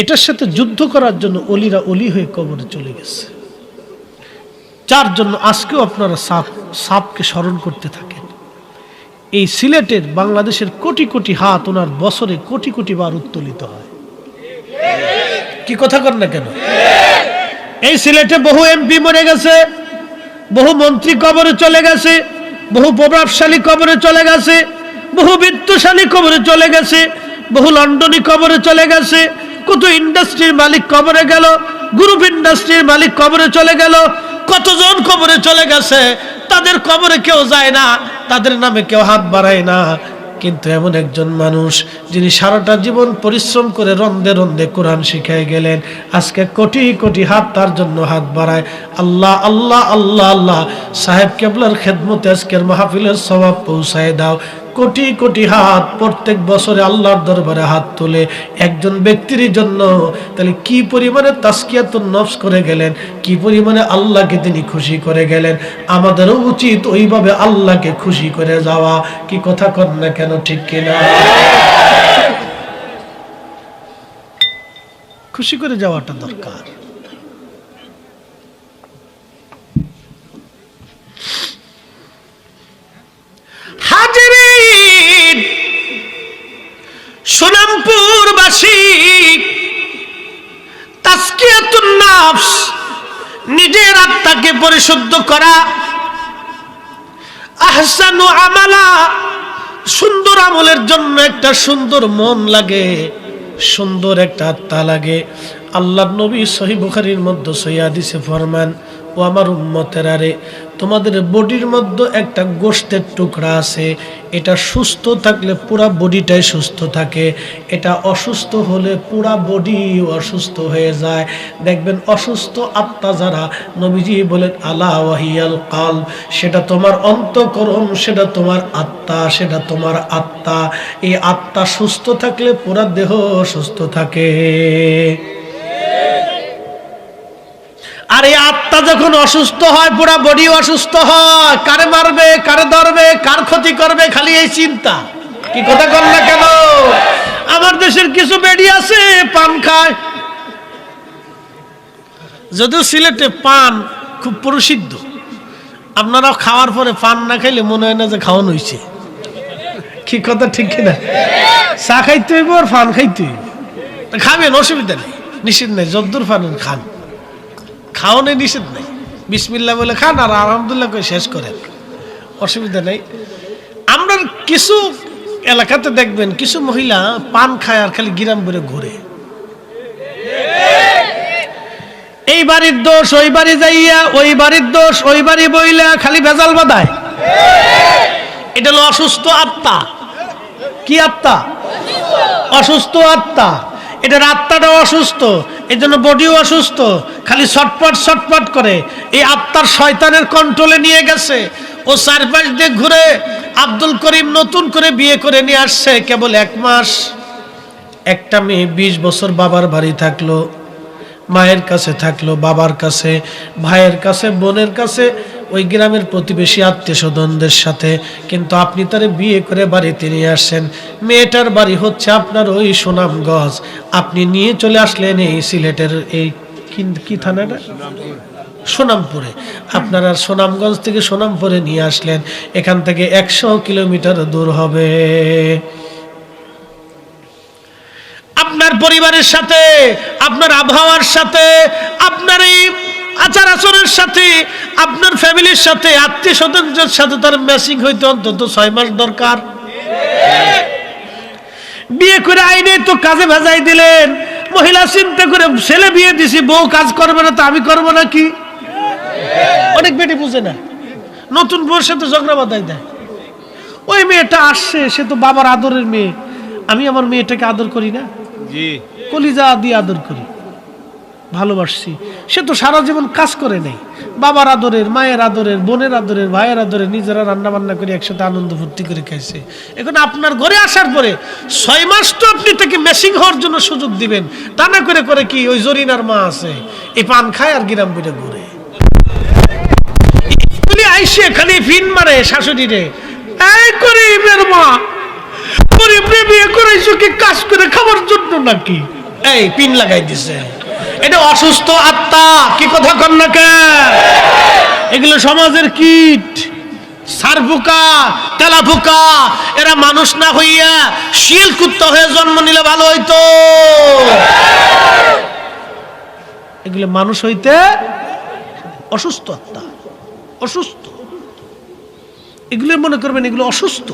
এটার সাথে যুদ্ধ করার জন্য অলিরা অলি হয়ে কবরে চলে গেছে, যার জন্য আজকেও আপনারা সাপকে স্মরণ করতে থাকেন। এই সিলেটের বাংলাদেশের কোটি কোটি হাত ওনার বছরে কোটি কোটি বার উত্তোলিত হয়। কি কথা কর না কেন? এই সিলেটে বহু এমপি মরে গেছে, বহু মন্ত্রী কবরে চলে গেছে, বহু প্রভাবশালী কবরে চলে গেছে, বহু বিত্তশালী কবরে চলে গেছে, বহু লন্ডনী কবরে চলে গেছে, কত ইন্ডাস্ট্রির মালিক কবরে গেল, গ্রুপ ইন্ডাস্ট্রির মালিক কবরে চলে গেল, কতজন কবরে চলে গেছে। তাদের কবরে কেউ যায় না, তাদের নামে কেউ হাত বাড়ায় না, কিন্তু এমন একজন মানুষ যিনি সারাটা জীবন পরিশ্রম করে রন্দে রন্দে কোরআন শিখায় গেলেন, আজকে কোটি কোটি হাত তার জন্য হাত বাড়ায়। আল্লাহ আল্লাহ আল্লাহ আল্লাহ, সাহেব কেবলার খেদমতে আজকের মাহফিলের সওয়াব পৌঁছায় দাও। কোটি কোটি হাত প্রত্যেক বছরে আল্লাহর দরবারে হাত তোলে একজন ব্যক্তির জন্য, তাহলে কি পরিমাণে তাসকিয়াতুন নফস করে গেলেন, কি পরিমাণে আল্লাহকে তিনি খুশি করে গেলেন। আমাদেরও উচিত ওইভাবে আল্লাহকে খুশি করে যাওয়া। কি কথা কর না কেন, ঠিক কিনা? খুশি করে যাওয়াটা দরকার। হাজিরিন, সুনামপুরবাসী, তাসকিয়াতুন নফস, নিজের আত্মাকে পরিশুদ্ধ করা, আহসানু আমালা, সুন্দর আমলের জন্য একটা সুন্দর মন লাগে, সুন্দর একটা আত্মা লাগে। আল্লাহর নবী সহিহ বুখারীর মধ্যে সহিহ হাদিসে ফরমান, ও আমার উম্মতেরা রে, তোমাদের বডির মধ্যে একটা গোশতের টুকরা আছে, এটা সুস্থ থাকলে পুরা বডিটাই সুস্থ থাকে, এটা অসুস্থ হলে পুরা বডি অসুস্থ হয়ে যায়। দেখবেন অসুস্থ আত্মা যারা, নবীজি বলেন আলা ওয়াহিয়াল কালব, সেটা তোমার অন্তঃকরণ, সেটা তোমার আত্মা, সেটা তোমার আত্মা। এই আত্মা সুস্থ থাকলে পুরা দেহ সুস্থ থাকে। আর এই আত্মা যখন অসুস্থ হয়, পুরা বডি অসুস্থ হয়। কারে মারবে, কারে ধরবে, কার ক্ষতি করবে, খালি এই চিন্তা। কি কথা কর না কেন? আমার দেশের কিছু বেডি আছে পান খায়, যদিও সিলেটে পান খুব প্রসিদ্ধ। আপনারা খাওয়ার পরে পান না খাইলে মনে হয় না যে খাওয়ানো হয়েছে। কি কথা ঠিক কিনা? চা খাইতে হইব আর পান খাইতে হইব, খাবেন, অসুবিধা নেই, নিষেধ নেই, যদ্দূর পারেন খান, খাওয়ানো নিষেধ নেই। বিসমিল্লাহ বলে খান আর আলহামদুলিল্লাহ করে শেষ করেন, অসুবিধা নেই। আমরা কিছু এলাকাতে দেখবেন কিছু মহিলা পান খায় আর খালি গিরাম করে ঘুরে, এই বাড়ির দোষ ওই বাড়ি যাইয়া, ওই বাড়ির দোষ ওই বাড়ি বইলা খালি ভেজাল বাঁধায়। এটা হলো অসুস্থ আত্মা। কি আত্মা? অসুস্থ আত্মা। এটার আত্মাটা অসুস্থ, এই জন্য বডিও অসুস্থ, খালি ছটপট ছটপট করে। এই আত্মার শয়তানের কন্ট্রোলে নিয়ে গেছে, ও চারপাশ দিয়ে ঘুরে। আব্দুল করিম নতুন করে বিয়ে করে নিয়ে আসছে, কেবল 1 মাস। একটা মেয়ে 20 বছর বাবার বাড়ি থাকলো, মায়ের কাছে থাকলো, বাবার কাছে, ভাইয়ের কাছে, বোনের কাছে, ওই গ্রামের প্রতিবেশী আত্মীয় স্বজনদের সাথে। কিন্তু আপনি তারে বিয়ে করে বাড়িতে নিয়ে আসছেন। মেয়েটার বাড়ি হচ্ছে আপনার ওই সুনামগঞ্জ, আপনি নিয়ে চলে আসলেন এই সিলেটের এই কি থানাটা, সুনামপুরে। আপনারা সুনামগঞ্জ থেকে সুনামপুরে নিয়ে আসলেন, এখান থেকে 100 কিলোমিটার দূর হবে। আপনার পরিবারের সাথে, আপনার আবহাওয়ার সাথে, আপনার এই আচার আচরণের সাথে, আপনার ফ্যামিলির সাথে, আত্মীয় স্বজনদের সাথে তার ম্যাচিং হইতে অন্তত 6 মাস দরকার। বিয়ে করে আইনে তো কাজে ভেজাই দিলেন। মহিলা চিন্তা করে, ছেলে বিয়ে দিছি, বউ কাজ করবে না তো আমি করবো নাকি? অনেক বেটি বুঝে না, নতুন বউর সাথে ঝগড়া বাঁধাই দেয়। ওই মেয়েটা আসছে, সে তো বাবার আদরের মেয়ে, আমি আমার মেয়েটাকে আদর করি না? কলিজা দিয়ে আদর করি, ভালোবাসছি। সে তো সারা জীবন কাজ করে নেই, বাবার আদরের, মায়ের আদরের, বোনের আদরের, ভাইয়ের আদরের, নিজেরা রান্না বান্না করে একসাথে আনন্দ ফুর্তি করে খাইছে। এখন আপনার ঘরে আসার পরে 6 মাস তো আপনি তাকে মেশিং হওয়ার জন্য সুযোগ দিবেন, তা না করে করে কি ওই জরিনার মা আছে, এই পান খায় আর গিরাম বেড়ে ঘুরে। আইসে খালি ফিন মারে শাশুড়ি রে, এই গরিবের মা, গরিব বিয়ে করাইছো কি কাজ করে খাবার জন্য নাকি? এই পিন লাগাই দিছে, এটা অসুস্থ আত্মা। কি কথা কন না কে? এগুলো সমাজের কীট, সারফুকা, তেলাফুকা। এরা মানুষ না হইয়া শিল কুত্তা হয়ে জন্ম নিলে ভালো হইতো। এগুলো মানুষ হইতে অসুস্থ আত্মা, অসুস্থ। এগুলো মনে করবেন এগুলো অসুস্থ।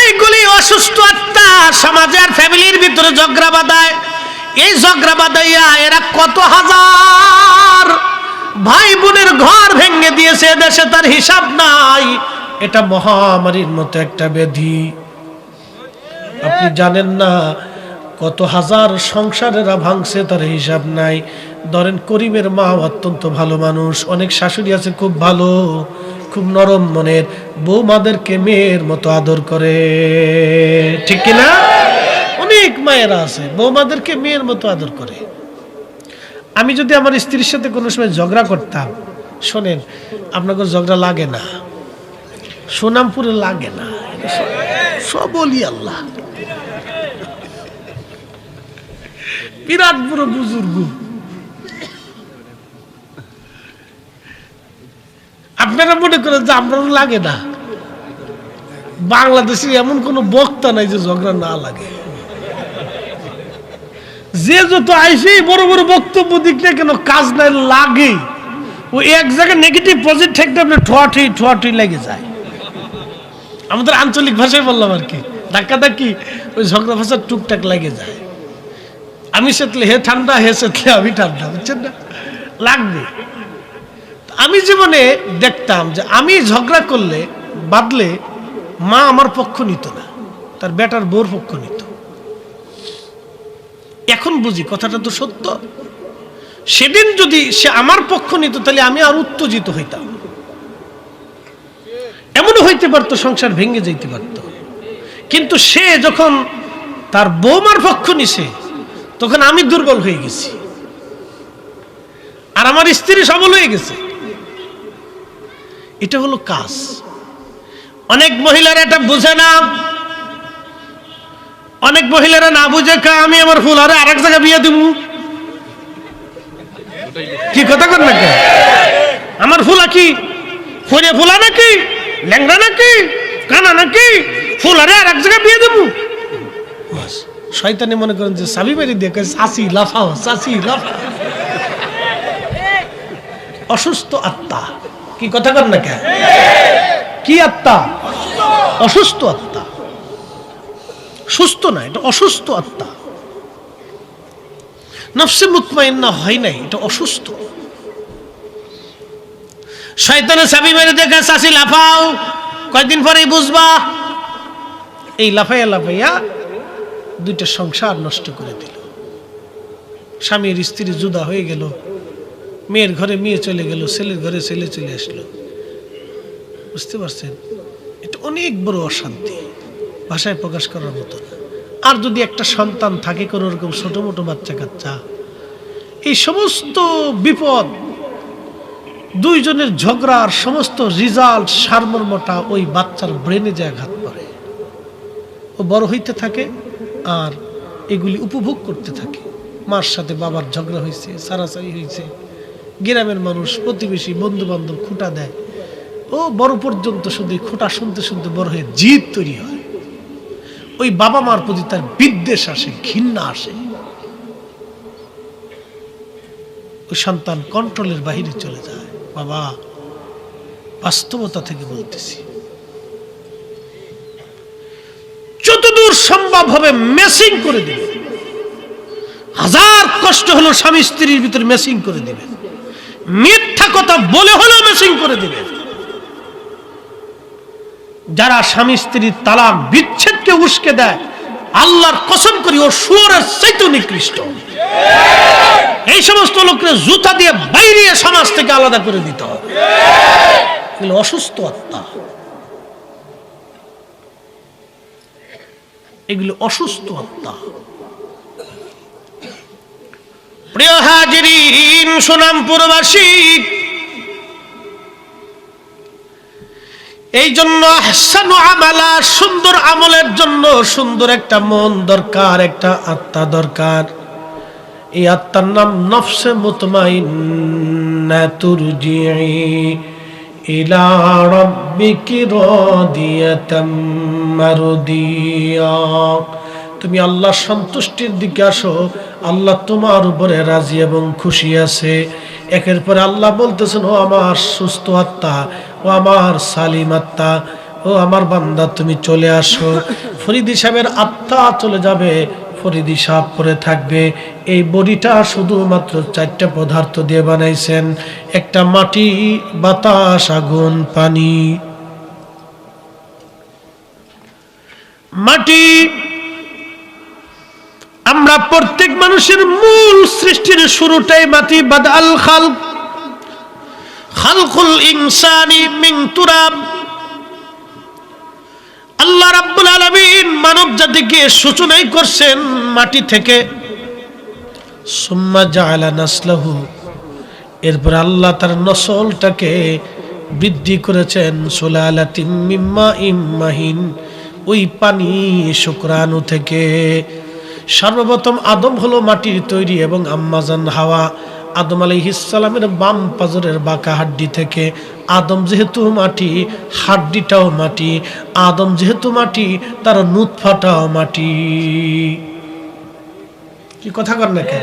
এইগুলি অসুস্থ আত্মা সমাজে আর ফ্যামিলির ভিতরে ঝগড়া বাঁধায়। এই ঝগড়া বাঁধাইয়া এরা কত হাজার ভাই বোনের ঘর ভেঙে দিয়েছে, দেশে তার হিসাব নাই। এটা মহামারীর মতো একটা ব্যাধি। আপনি জানেন না কত হাজার সংসারেরা ভাঙছে, তার হিসাব নাই। ধরেন করিমের মা অত্যন্ত ভালো মানুষ, অনেক শাশুড়ি আছে খুব ভালো, খুব নরম মনের, বৌমাদেরকে মেয়ের মতো আদর করে, ঠিক কিনা? অনেক মায়েরা আছে বৌমাদেরকে মেয়ের মতো আদর করে। আমি যদি আমার স্ত্রীর সাথে কোনো সময় ঝগড়া করতাম, শোনেন আপনাকে ঝগড়া লাগে না, সোনামপুরে লাগে না, সব বলি আল্লাহ, বিরাট বড় বুজুর্গ। আপনারা মনে করেন যে আপনারও লাগে না? বাংলাদেশে এমন কোন বক্তা নাই যে ঝগড়া না লাগে। যে যত আইসেই বড় বড় বক্তব্য দিক না কেন, কাজ নাই লাগে। ওই এক জায়গায় নেগেটিভ পজিটিভ থাকতে আপনার ঠোয়াঠি ঠোয়াঠি লেগে যায়। আমাদের আঞ্চলিক ভাষায় বললাম আর কি, ধাক্কা ধাক্কি ওই ঝগড়া ভাষা টুকটাক লেগে যায়। আমি সেতলে হে ঠান্ডা, হে সেতলে আমি ঠান্ডা, বুঝছেন না? লাগবে। আমি জীবনে দেখতাম যে আমি ঝগড়া করলে বাদলে মা আমার পক্ষ নিত না, তার বেটার বউর পক্ষ নিত। এখন বুঝি কথাটা তো সত্য। সেদিন যদি সে আমার পক্ষ নিত তাহলে আমি আর উত্তেজিত হইতাম। এমনও হইতে পারতো সংসার ভেঙে যাইতে পারত। কিন্তু সে যখন তার বৌমার পক্ষ নিছে তখন আমি দুর্বল হয়ে গেছি আর আমার স্ত্রী সবল হয়ে গেছে। এটা হলো কাজ। অনেক মহিলারা এটা বুঝে না, অনেক মহিলারা না বুঝে আমি আমার ফুলারে আরেক জায়গায় বিয়ে দিব। কি কথা কর না? আমার ফুলা কি ফরে ফুলা নাকি, ল্যাংড়া নাকি, কানা নাকি, ফুলারে আরেক জায়গায় বিয়ে দেব? শয়তানি মনে করেন যে সাবি মেরে দিয়ে চাষি লাফাও, চাষি লাফা। অসুস্থ আত্মা। কি কথা কর না? কি আত্মা? অসুস্থ আত্মা, সুস্থ না, এটা অসুস্থ আত্মা। নফসে মুতমাইন্না হয় নাই, এটা অসুস্থ। শয়তানে চাবি মেরে দেখে চাষি লাফাও, কয়েকদিন পরেই বুঝবা। এই লাফাইয়া লাফাইয়া দুইটা সংসার নষ্ট করে দিল। স্বামীর স্ত্রী জুদা হয়ে গেল, মেয়ের ঘরে মেয়ে চলে গেল, ছেলের ঘরে ছেলে চলে আসলো। বুঝতে পারছেন? এটা অনেক বড় অশান্তি, ভাষায় প্রকাশ করার মতো না। আর যদি একটা সন্তান থাকে কোন রকম ছোট মোটো বাচ্চা কাচ্চা, এই সমস্ত বিপদ, দুইজনের ঝগড়ার সমস্ত রিজাল্ট সারমর্মটা ওই বাচ্চার ব্রেনে যে আঘাত করে, ও বড় হইতে থাকে আর এগুলি উপভোগ করতে থাকে। মার সাথে বাবার ঝগড়া হয়েছে, সারাসারি হয়েছে, গ্রামের মানুষ, প্রতিবেশী, বন্ধু বান্ধব খুঁটা দেয়, ও বড় পর্যন্ত শুধু খোঁটা শুনতে শুনতে বড় হয়ে জিদ তৈরি হয়। ওই বাবা মার প্রতি তার বিদ্বেষ আসে, ঘৃণা আসে। ওই সন্তান কন্ট্রোলের বাহিরে চলে যায়। বাবা, বাস্তবতা থেকে বলতেছি, যতদূর সম্ভব হবে মেসিং করে দিবে। হাজার কষ্ট হলো স্বামী স্ত্রীর ভিতরে মেসিং করে দিবে, মিথ্যা কথা বলে হলেও মেসিং করে দিবে। যারা স্বামী স্ত্রীর তালাক বিচ্ছেদকে উস্কে দেয়, আল্লাহর কসম করি ও শুয়োরের চাইতে নিকৃষ্ট। এই সমস্ত লোককে জুতা দিয়ে বাইরে সমাজ থেকে আলাদা করে দিতে হবে। এগুলো অসুস্থ আত্মা, এগুলো অসুস্থ আত্মা। প্রিয় হাজিরিন, সুনামপুরবাসী, এই জন্য আহসানু আমালা, সুন্দর আমল আমলের জন্য সুন্দর একটা মন দরকার, একটা আত্মা দরকার। এই আত্মার নাম নফসে মুতমাইন্না, তুরজিই ইলা রাব্বিকি রাদিয়াতাম মারদিয়া। তুমি আল্লাহর সন্তুষ্টির দিকে আসো, আল্লাহ তোমার উপরে রাজি এবং খুশি আছে। একের পরে আল্লাহ বলতেছেন, ও আমার সুস্থ আত্মা, ও আমার সালিম আত্মা, ও আমার বান্দা, তুমি চলে আসো। ফরিদি সাহেবের আত্মা চলে যাবে, ফরিদি সাহেব পরে থাকবে। এই বডিটা শুধুমাত্র 4টা পদার্থ দিয়ে বানাইছেন, একটা মাটি, বাতাস, আগুন, পানি। মাটি, আমরা প্রত্যেক মানুষের মূল সৃষ্টির শুরুটাই মাটি। বাদাল খালক, খালকুল ইনসানি মিন তুরাব। আল্লাহ রাব্বুল আলামিন মানব জাতিকে সূচনাই করছেন মাটি থেকে। সুম্মা জাআলা নাসলাহু, এরপর আল্লাহ তার নসলটাকে বৃদ্ধি করেছেন সুলালাতিম মিন মাইন মাহিন, ওই পানি শুকরাণু থেকে। সর্বপ্রথম আদম হলো মাটির তৈরি এবং আম্মাজান হাওয়া আদম আলাইহিস সালামের বাম পাজরের বাঁকা হাড্ডি থেকে। আদম যেহেতু মাটি, হাড্ডিটাও মাটি। আদম যেহেতু মাটি, তার নুতফাটাও মাটি। কি কথা কর না কেন?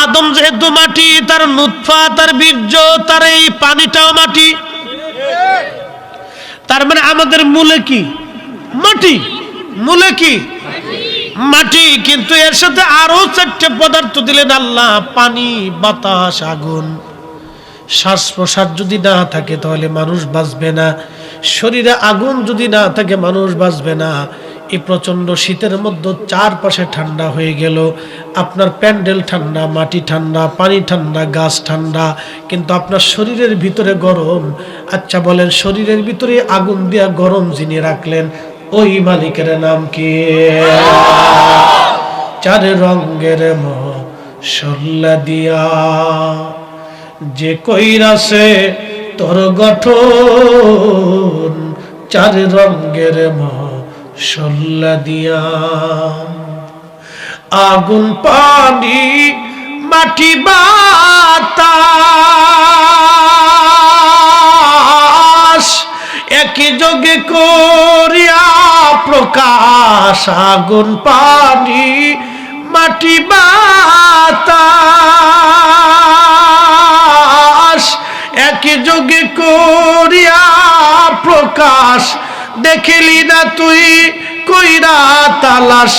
আদম যেহেতু মাটি, তার নুতফা, তার বীর্য, তার এই পানিটাও মাটি। তার মানে আমাদের মূলে কি? মাটি। মূলে কি? মাটি। কিন্তু এর সাথে আরো 4টে পদার্থ দিলেন আল্লাহ, পানি, বাতাস, আগুন। শ্বাস প্রশ্বাস যদি না থাকে তাহলে মানুষ বাঁচবে না। শরীরে আগুন যদি না থাকে মানুষ বাঁচবে না। এই প্রচন্ড শীতের মধ্যে চারপাশে ঠান্ডা হয়ে গেল, আপনার প্যান্ডেল ঠান্ডা, মাটি ঠান্ডা, পানি ঠান্ডা, গাছ ঠান্ডা, কিন্তু আপনার শরীরের ভিতরে গরম। আচ্ছা বলেন, শরীরের ভিতরে আগুন দিয়া গরম যিনি রাখলেন, ওই মালিকের নাম কি? 4 রঙের মশলা দিয়া যে কইরাছে তোর গঠন, 4 রঙের মশলা দিয়া। আগুন, পানি, মাটি, বাতাস একই যোগে করিয়া প্রকাশ। আগুন, পানি, মাটি, বাতাস একই যোগে করিয়া প্রকাশ। দেখিলি না তুই কইরা তালাশ,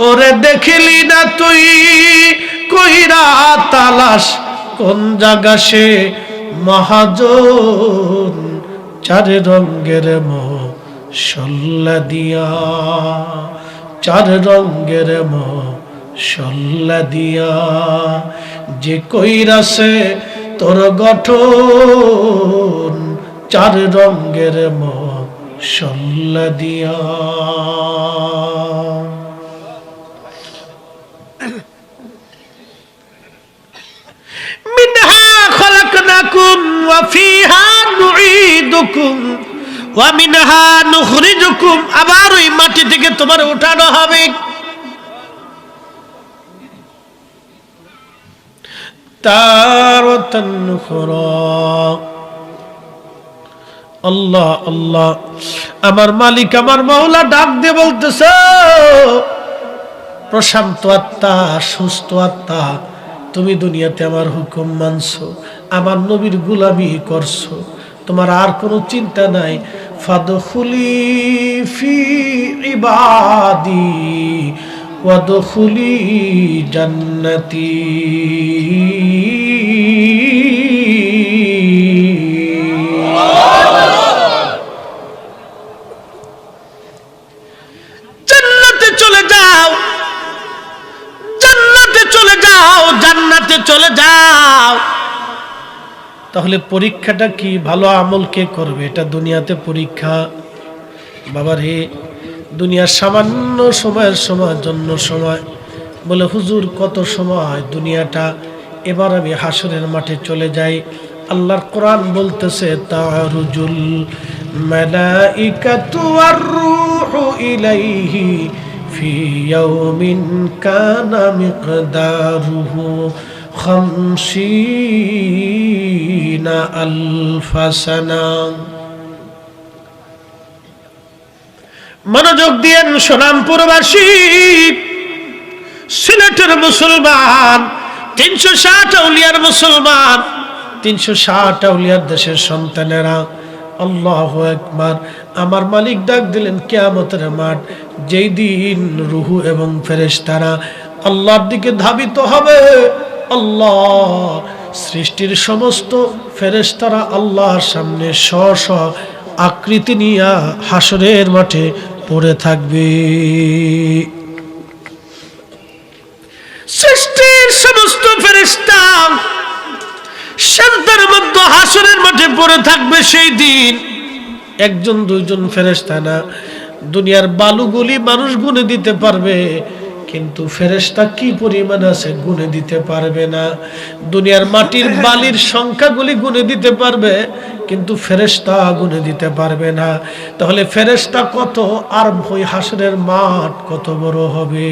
ওরে দেখিলি না তুই কইরা তালাশ, কোন জায়গা সে মহাজন, 4 রঙের মশলা দিয়া। 4 রঙের মশলা দিয়া যে কইরাছে তোর গঠন, 4 রঙের মশলা দিয়া। মিনহা খলাকনাকুম ওয়া ফিহা নুঈদুকুম ওয়া মিনহা নুখরিজুকুম। আবার ওই মাটি থেকে তোমার উঠানো হবে। তারাতান উখরা। আল্লাহ আল্লাহ, আমার মালিক, আমার মাওলা ডাক দিয়ে বলতেছে, প্রশান্ত আত্মা, সুস্থ আত্মা, তুমি দুনিয়াতে আমার হুকুম মানছো, আমার নবীর গোলামি করছো, তোমার আর কোনো চিন্তা নাই। ফাদখুলি ফি ইবাদি ওয়াদখুলি জান্নাতি। জান্নাতে চলে যাও, জান্নাতে চলে যাও, জান্নাতে চলে যাও। তাহলে পরীক্ষাটা কি? ভালো আমল কে করবে? এটা দুনিয়াতে পরীক্ষা। বাবা রে, দুনিয়ার সামান্য সময়ের জন্য সময়। বলে হুজুর কত সময় দুনিয়াটা? এবার আমি হাসরের মাঠে চলে যাই। আল্লাহর কোরআন বলতেছে, তারুজুল মালাইকাতু ওয়ার রূহু ইলাইহি ফি ইয়াউমিন কানা মিকদারুহু 50 আলফা সানা। মনোযোগ দিয়েন সোনামপুরবাসী, সিলেটের মুসলমান, 360 আউলিয়ার মুসলমান, 360 আউলিয়ার দেশের সন্তানেরা, আল্লাহু আকবার। আমার মালিক ডাক দিলেন কিয়ামতের মাঠ, যেই দিন রূহ এবং ফেরেশতারা আল্লাহর দিকে ধাবিত হবে। আল্লাহ সৃষ্টির সমস্ত ফেরেশতারা আল্লাহর সামনে স্ব স্ব আকৃতি নিয়ে হাসরের মাঠে পড়ে থাকবে। সৃষ্টির সমস্ত ফেরেশতা সেজদার মধ্যে হাসরের মাঠে পড়ে থাকবে। সেই দিন একজন দুইজন ফেরেশতা না, দুনিয়ার বালুগুলি মানুষ গুনে দিতে পারবে, কিন্তু ফেরেশতা কি পরিমাণ আছে গুনে দিতে পারবে না। দুনিয়ার মাটির বালির সংখ্যাগুলি গুনে দিতে পারবে, কিন্তু ফেরেশতা গুনে দিতে পারবে না। তাহলে ফেরেশতা কত আর ওই হাসরের মাঠ কত বড় হবে।